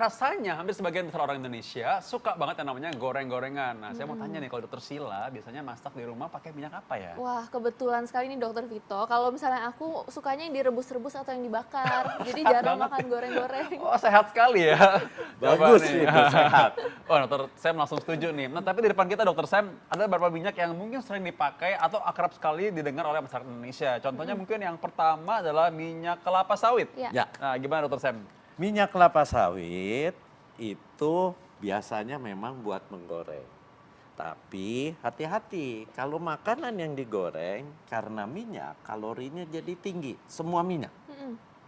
rasanya hampir sebagian besar orang Indonesia suka banget yang namanya goreng-gorengan. Nah, saya mau tanya nih, kalau Dokter Sila biasanya masak di rumah pakai minyak apa ya? Wah, kebetulan sekali nih Dokter Vito. Kalau misalnya aku sukanya yang direbus-rebus atau yang dibakar. Jadi jarang Banget makan nih. goreng-goreng. Oh, sehat sekali ya. Coba Bagus nih. itu, sehat. Oh, Dokter Sam langsung setuju nih. Nah, tapi di depan kita Dokter Sam ada beberapa minyak yang mungkin sering dipakai atau akrab sekali didengar oleh masyarakat Indonesia. Contohnya mungkin yang pertama adalah minyak kelapa sawit. Ya. Ya. Nah, gimana Dokter Sam? Minyak kelapa sawit itu biasanya memang buat menggoreng. Tapi hati-hati, kalau makanan yang digoreng karena minyak kalorinya jadi tinggi, semua minyak.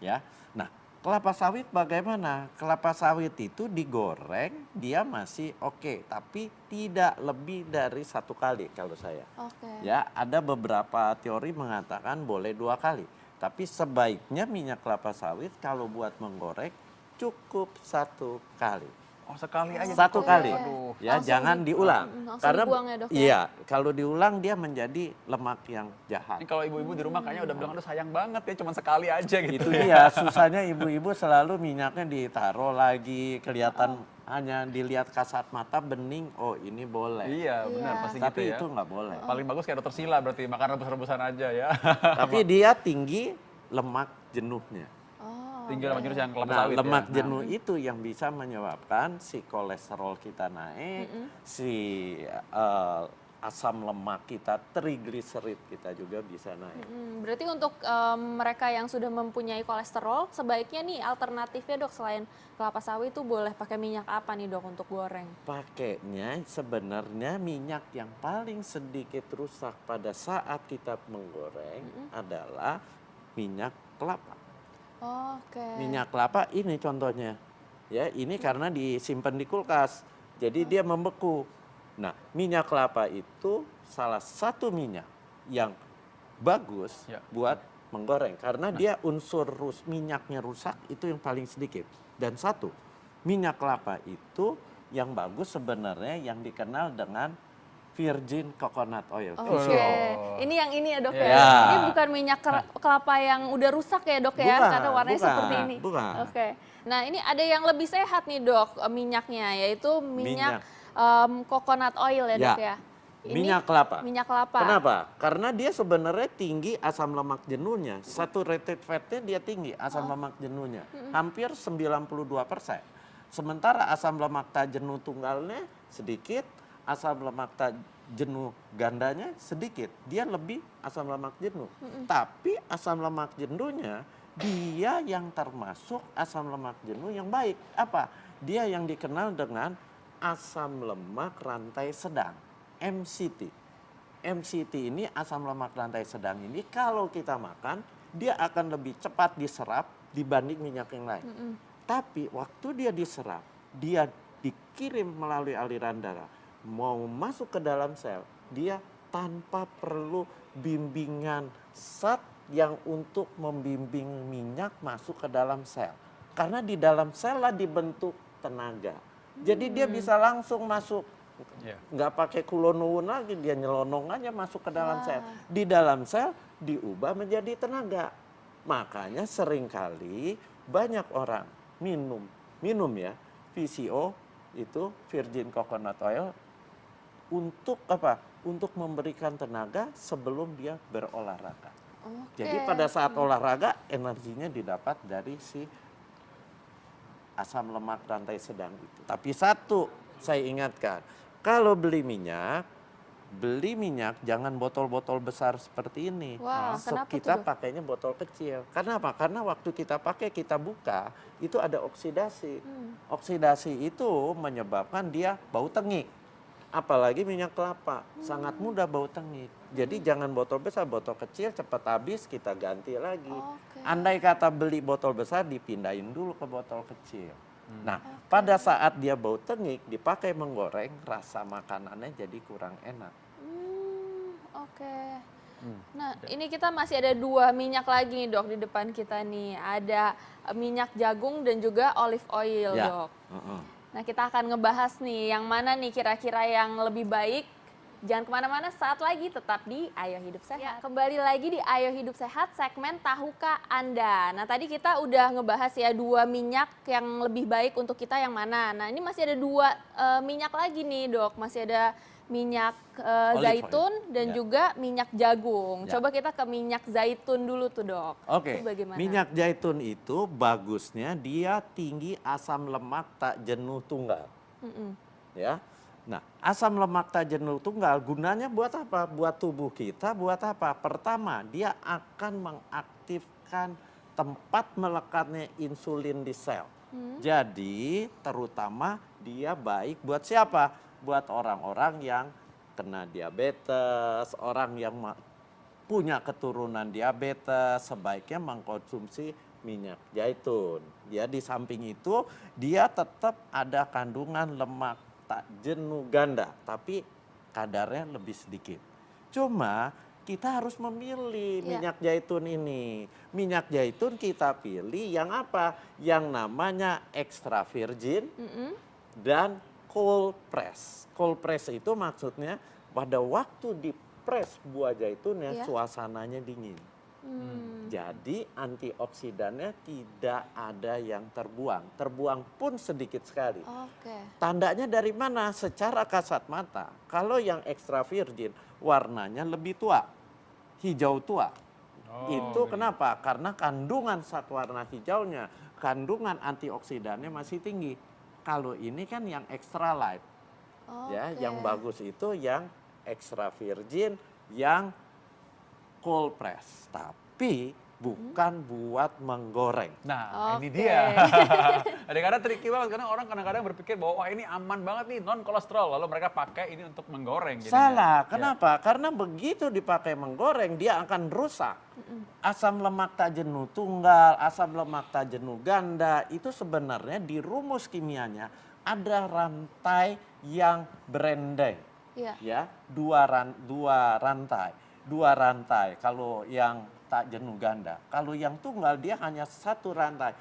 Ya. Nah, kelapa sawit bagaimana? Kelapa sawit itu digoreng dia masih oke, tapi tidak lebih dari 1 kali kalau saya. Oke. Ya, ada beberapa teori mengatakan boleh 2 kali. Tapi sebaiknya minyak kelapa sawit kalau buat menggoreng cukup 1 kali. Oh, sekali aja. 1 cukup. kali. Aduh. Ya, Langsung jangan diulang. langsung Karena dibuang ya, Dok, ya? iya, kalau diulang dia menjadi lemak yang jahat. Ini kalau ibu-ibu di rumah kayaknya udah bilang, aduh sayang banget ya, cuma sekali aja gitu. Itu dia, susahnya ibu-ibu selalu minyaknya ditaruh lagi, kelihatan hanya dilihat kasat mata bening, oh ini boleh. Iya, benar Iya. pasti Tapi gitu ya. itu nggak boleh. Paling bagus kayak Dokter Sila berarti makan rebus-rebusan aja ya. Tapi dia tinggi lemak jenuhnya. Oh, Tinggi lemak jenuh yang kelapa Nah, sawit lemak ya. jenuh itu yang bisa menyebabkan si kolesterol kita naik, si asam lemak kita, trigliserid kita juga bisa naik. Berarti untuk mereka yang sudah mempunyai kolesterol, sebaiknya nih alternatifnya Dok, selain kelapa sawit itu boleh pakai minyak apa nih Dok untuk goreng? Pakainya sebenarnya minyak yang paling sedikit rusak pada saat kita menggoreng adalah minyak kelapa. Oke. Minyak kelapa ini contohnya. Ya, ini karena disimpan di kulkas. Jadi dia membeku. Nah, minyak kelapa itu salah satu minyak yang bagus Ya. buat menggoreng karena dia unsur minyaknya rusak itu yang paling sedikit. Dan satu, minyak kelapa itu yang bagus sebenarnya yang dikenal dengan virgin coconut oil. Oke, ini yang ini ya Dok ya. Ya. Ini bukan minyak kelapa yang udah rusak ya Dok ya, Bukan, karena warnanya bukan, seperti ini. bukan. Oke, nah ini ada yang lebih sehat nih Dok minyaknya, yaitu minyak coconut oil ya Dok ya. Ini Minyak kelapa. Minyak kelapa. Kenapa? Karena dia sebenarnya tinggi asam lemak jenuhnya. Saturated fatnya dia tinggi asam lemak jenuhnya. Hampir 92%. Sementara asam lemak tak jenuh tunggalnya sedikit, asam lemak tak jenuh gandanya sedikit. Dia lebih asam lemak jenuh. Tapi asam lemak jenuhnya dia yang termasuk asam lemak jenuh yang baik. Apa? Dia yang dikenal dengan asam lemak rantai sedang. MCT. MCT ini asam lemak rantai sedang ini kalau kita makan dia akan lebih cepat diserap dibanding minyak yang lain. Tapi waktu dia diserap, dia dikirim melalui aliran darah, mau masuk ke dalam sel, dia tanpa perlu bimbingan zat yang untuk membimbing minyak masuk ke dalam sel. Karena di dalam sel lah dibentuk tenaga. Jadi dia bisa langsung masuk. Iya. Nggak pakai kulonuwun lagi, dia nyelonong aja masuk ke dalam sel. Di dalam sel diubah menjadi tenaga. Makanya seringkali banyak orang minum ya VCO itu virgin coconut oil untuk apa? Untuk memberikan tenaga sebelum dia berolahraga. Oke. Jadi pada saat olahraga energinya didapat dari si asam lemak rantai sedang itu. Tapi satu saya ingatkan, kalau beli minyak jangan botol-botol besar seperti ini. Wah, kenapa Kita tuh, Dok? pakainya botol kecil. Karena apa? Karena waktu kita pakai, kita buka, itu ada oksidasi. Oksidasi itu menyebabkan dia bau tengik. Apalagi minyak kelapa, sangat mudah bau tengik. Jadi jangan botol besar, botol kecil cepat habis kita ganti lagi. Oke. Andai kata beli botol besar dipindahin dulu ke botol kecil. Nah, pada saat dia bau tengik dipakai menggoreng, rasa makanannya jadi kurang enak. Oke. Nah, ini kita masih ada 2 minyak lagi nih Dok di depan kita nih. Ada minyak jagung dan juga olive oil Ya. Dok. Nah, kita akan ngebahas nih yang mana nih kira-kira yang lebih baik Jangan kemana-mana, saat lagi tetap di Ayo Hidup Sehat. Ya, kembali lagi di Ayo Hidup Sehat, segmen Tahukah Anda. Nah tadi kita udah ngebahas ya 2 minyak yang lebih baik untuk kita yang mana. Nah ini masih ada 2 minyak lagi nih dok, masih ada minyak Olive zaitun oil. dan Ya. juga minyak jagung. Ya. Coba kita ke minyak zaitun dulu tuh dok. Oke, Itu bagaimana? minyak zaitun itu bagusnya dia tinggi asam lemak tak jenuh tunggal. Ya, nah asam lemak tak jenuh tunggal gunanya buat apa? Buat tubuh kita, buat apa? Pertama, dia akan mengaktifkan tempat melekatnya insulin di sel. Jadi terutama dia baik buat siapa? Buat orang-orang yang kena diabetes, orang yang punya keturunan diabetes, sebaiknya mengkonsumsi minyak zaitun. Ya, di samping itu dia tetap ada kandungan lemak tak jenuh ganda, tapi kadarnya lebih sedikit. Cuma kita harus memilih minyak zaitun ini. Minyak zaitun kita pilih yang apa? Yang namanya extra virgin dan cold press. Cold press itu maksudnya pada waktu dipres buah zaitunnya suasananya dingin. Jadi antioksidannya tidak ada yang terbuang. Terbuang pun sedikit sekali. Tandanya dari mana? Secara kasat mata. Kalau yang extra virgin warnanya lebih tua. Hijau tua. Itu kenapa? Karena kandungan zat warna hijaunya, kandungan antioksidannya masih tinggi. Kalau ini kan yang extra light. Ya, yang bagus itu yang extra virgin, yang cold press, tapi bukan buat menggoreng. Nah, ini dia. Kadang-kadang tricky banget karena orang kadang-kadang berpikir bahwa wah ini aman banget nih non kolesterol, lalu mereka pakai ini untuk menggoreng. Salah, kenapa? Karena begitu dipakai menggoreng dia akan rusak. Asam lemak tak jenuh tunggal, asam lemak tak jenuh ganda itu sebenarnya di rumus kimianya ada rantai yang berendeng. Ya, dua rantai. Kalau yang tak jenuh ganda, kalau yang tunggal dia hanya satu rantai.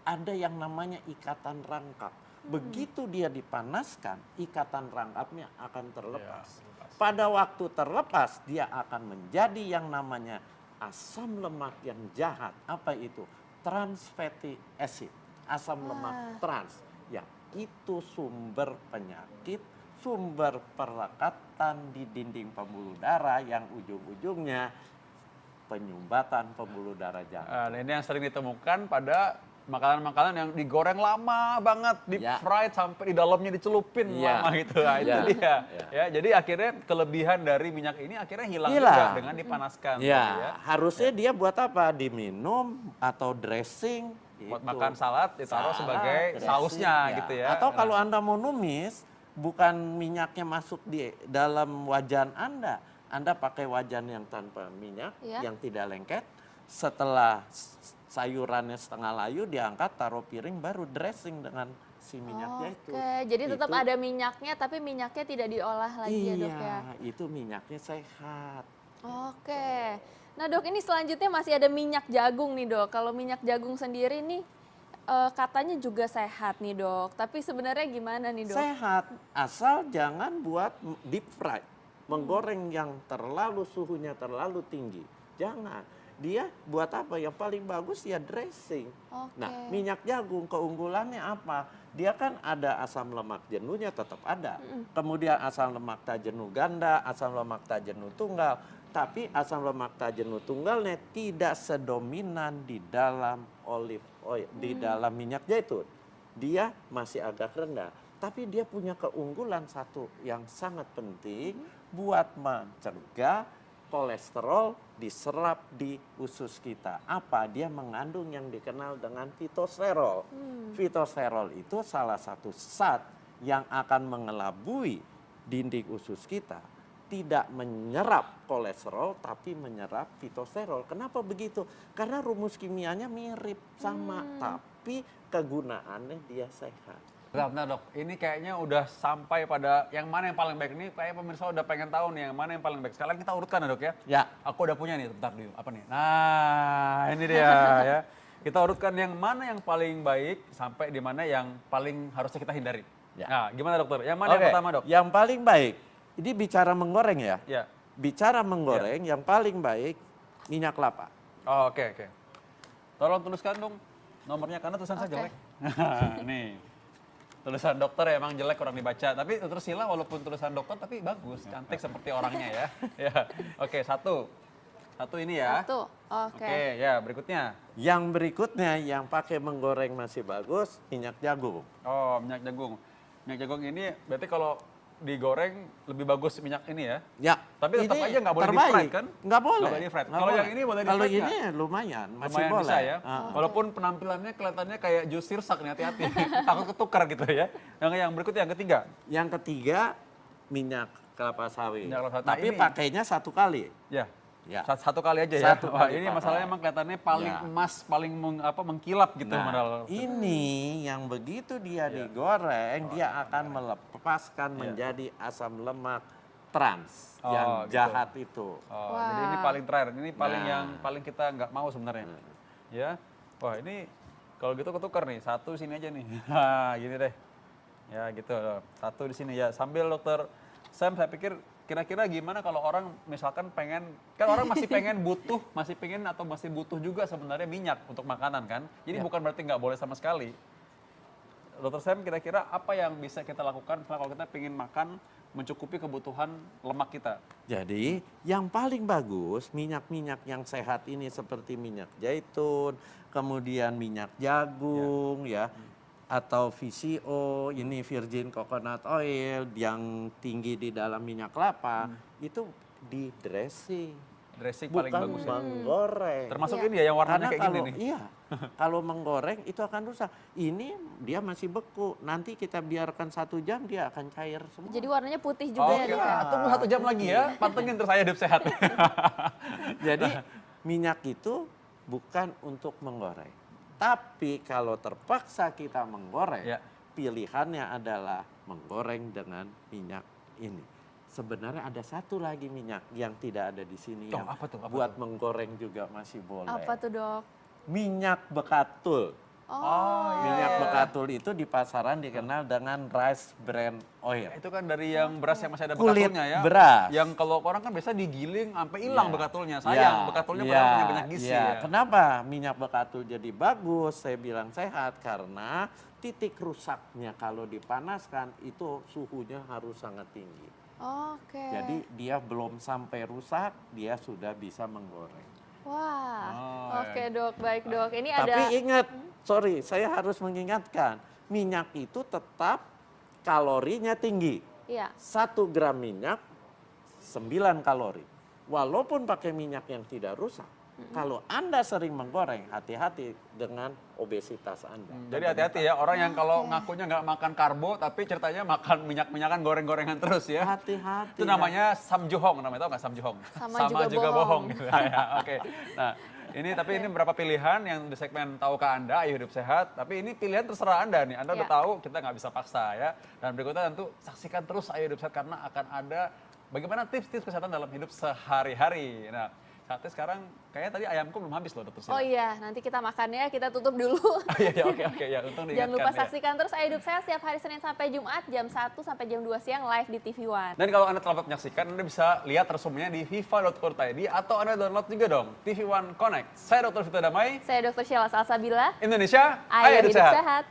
Ada yang namanya ikatan rangkap. Begitu dia dipanaskan, ikatan rangkapnya akan terlepas. Pada waktu terlepas, dia akan menjadi yang namanya asam lemak yang jahat. Apa itu? Trans fatty acid, asam lemak trans. Ya, itu sumber penyakit, sumber perekatan di dinding pembuluh darah yang ujung-ujungnya penyumbatan pembuluh darah jantung. Nah, ini yang sering ditemukan pada makanan-makanan yang digoreng lama banget, deep fried sampai di dalamnya dicelupin lama gitu. Nah, itu dia. Ya, jadi akhirnya kelebihan dari minyak ini akhirnya hilang juga dengan dipanaskan. Ya, harusnya dia buat apa? Diminum atau dressing. Buat makan salad ditaruh sebagai sausnya gitu ya. Atau kalau Anda mau numis, bukan minyaknya masuk di dalam wajan Anda pakai wajan yang tanpa minyak, yang tidak lengket. Setelah sayurannya setengah layu diangkat, taruh piring, baru dressing dengan si minyaknya itu. Jadi tetap ada minyaknya, tapi minyaknya tidak diolah lagi ya dok ya? Iya, itu minyaknya sehat. Nah dok, ini selanjutnya masih ada minyak jagung nih dok. Kalau minyak jagung sendiri nih katanya juga sehat nih dok. Tapi sebenarnya gimana nih dok? Sehat, asal jangan buat deep fried. Menggoreng yang terlalu suhunya terlalu tinggi. Jangan. Dia buat apa? Yang paling bagus ya dressing. Nah, minyak jagung keunggulannya apa? Dia kan ada asam lemak jenuhnya tetap ada. Kemudian asam lemak tak jenuh ganda, asam lemak tak jenuh tunggal. Tapi asam lemak tak jenuh tunggalnya tidak sedominan di dalam olive oil, di dalam minyak zaitun. Dia masih agak rendah. Tapi dia punya keunggulan satu yang sangat penting buat mencegah kolesterol diserap di usus kita. Apa? Dia mengandung yang dikenal dengan fitosterol. Fitosterol itu salah satu zat yang akan mengelabui dinding usus kita. Tidak menyerap kolesterol tapi menyerap fitosterol. Kenapa begitu? Karena rumus kimianya mirip sama, tapi kegunaannya dia sehat. Bentar dok, ini kayaknya udah sampai pada yang mana yang paling baik. Ini kayak pemirsa udah pengen tahu nih yang mana yang paling baik. Sekalian kita urutkan ya dok ya. Ya. Aku udah punya nih, bentar dulu. Apa nih? Nah, ini dia ya. Kita urutkan yang mana yang paling baik sampai di mana yang paling harusnya kita hindari. Nah, gimana dokter? Yang mana yang pertama dok? Yang paling baik Ini bicara menggoreng ya. Ya. Bicara menggoreng yang paling baik minyak kelapa. Oh, oke. Tolong tuliskan dong nomornya karena tulisan saya jelek. Nih. Tulisan dokter ya emang jelek kurang dibaca. Tapi dokter Sila walaupun tulisan dokter tapi bagus, cantik seperti orangnya ya. Ya. Oke, satu ini ya. Satu, oke. Oke, ya berikutnya. Yang berikutnya yang pakai menggoreng masih bagus minyak jagung. Oh, minyak jagung. Minyak jagung ini berarti kalau digoreng lebih bagus minyak ini ya? Ya. Tapi tetap ini aja nggak boleh terbaik. di-fried kan? Nggak boleh. Nggak boleh di-fried. Nggak Kalau boleh. yang ini boleh di-fried Kalau nggak? ini lumayan, masih Lumayan boleh. bisa ya. Walaupun penampilannya kelihatannya kayak jus sirsak nih, hati-hati. Takut ketukar gitu ya. Yang berikutnya yang ketiga. Yang ketiga minyak kelapa sawit. Minyak kelapa sawit. Tapi Nah, ini- pakainya satu kali. Ya. Ya. Satu kali aja ya. Satu Wah, kali ini pakai. masalahnya emang kelihatannya paling Ya. emas, paling mengkilap gitu. Nah, padahal. ini yang begitu dia digoreng, dia akan melepaskan menjadi asam lemak trans yang gitu. jahat itu. Oh, Wah. jadi ini paling terakhir. Ini paling Nah. yang paling kita nggak mau sebenarnya. Ya. Wah, ini kalau gitu ketukar nih. Satu sini aja nih. Gini deh. Ya, gitu. Satu di sini ya. Sambil Dokter Sam, saya pikir kira-kira gimana kalau orang misalkan pengen, kan orang masih pengen masih butuh juga sebenarnya minyak untuk makanan kan. Jadi bukan berarti nggak boleh sama sekali. Dokter Sam, kira-kira apa yang bisa kita lakukan misalnya kalau kita pengen makan mencukupi kebutuhan lemak kita? Jadi yang paling bagus minyak-minyak yang sehat ini seperti minyak zaitun, kemudian minyak jagung ya, atau VCO, ini virgin coconut oil yang tinggi di dalam minyak kelapa, itu di dressing. Dressing paling Bukan bagus ya. menggoreng. Termasuk Iya. ini ya yang warnanya Karena kayak kalau gini nih. iya, kalau menggoreng itu akan rusak. Ini dia masih beku. Nanti kita biarkan 1 jam dia akan cair semua. Jadi warnanya putih juga ya Oke, Dok ya? tunggu 1 jam lagi ya. Pantengin terus saya hidup sehat. Jadi minyak itu bukan untuk menggoreng. Tapi kalau terpaksa kita menggoreng, Ya. pilihannya adalah menggoreng dengan minyak ini. Sebenarnya ada satu lagi minyak yang tidak ada di sini Oh, yang apa tuh? Apa buat tuh? menggoreng juga masih boleh. Apa tuh Dok? Minyak bekatul. Oh, Minyak bekatul itu di pasaran dikenal dengan rice bran oil. Itu kan dari yang beras yang masih ada Kulit bekatulnya ya. beras. Yang kalau orang kan biasa digiling sampai hilang Iya. bekatulnya. Iya, Sayang, bekatulnya padahal punya banyak gizi iya. ya. Kenapa minyak bekatul jadi bagus? Saya bilang sehat karena titik rusaknya kalau dipanaskan itu suhunya harus sangat tinggi. Oke. Jadi dia belum sampai rusak, dia sudah bisa menggoreng. Wah, Oh, oke Dok, baik Dok. Ini Tapi ada ingat, sorry, saya harus mengingatkan, minyak itu tetap kalorinya tinggi. iya. 1 gram minyak 9 kalori. Walaupun pakai minyak yang tidak rusak, kalau Anda sering menggoreng, hati-hati dengan obesitas Anda. Jadi hati-hati ya orang yang kalau ngakunya nggak makan karbo tapi ceritanya makan minyak-minyakan goreng-gorengan terus ya. Hati-hati. Itu namanya samjuhong, namanya tau nggak samjuhong? Sama juga bohong. Gitu. Ya, oke. Nah, ini beberapa pilihan yang di segmen Tahukah Anda, Ayo Hidup Sehat. Tapi ini pilihan terserah Anda nih. Anda udah Ya. tahu, kita nggak bisa paksa ya. Dan berikutnya tentu saksikan terus Ayo Hidup Sehat karena akan ada bagaimana tips-tips kesehatan dalam hidup sehari-hari. Nah, saatnya sekarang kayaknya tadi ayamku belum habis loh, Dokter Sila. Oh iya, nanti kita makannya, kita tutup dulu. Iya, oke ya, untung diingatkan. Jangan lupa ya. saksikan terus Ayo Hidup Sehat setiap hari Senin sampai Jumat jam 1 sampai jam 2 siang live di TV One. Dan kalau Anda terlambat menyaksikan, Anda bisa lihat resumenya di viva.co.id atau Anda download juga dong TV One Connect. Saya Dr. Vito Damai, Saya Dr. Sheila Salsabila. Indonesia, Ayo Hidup Sehat.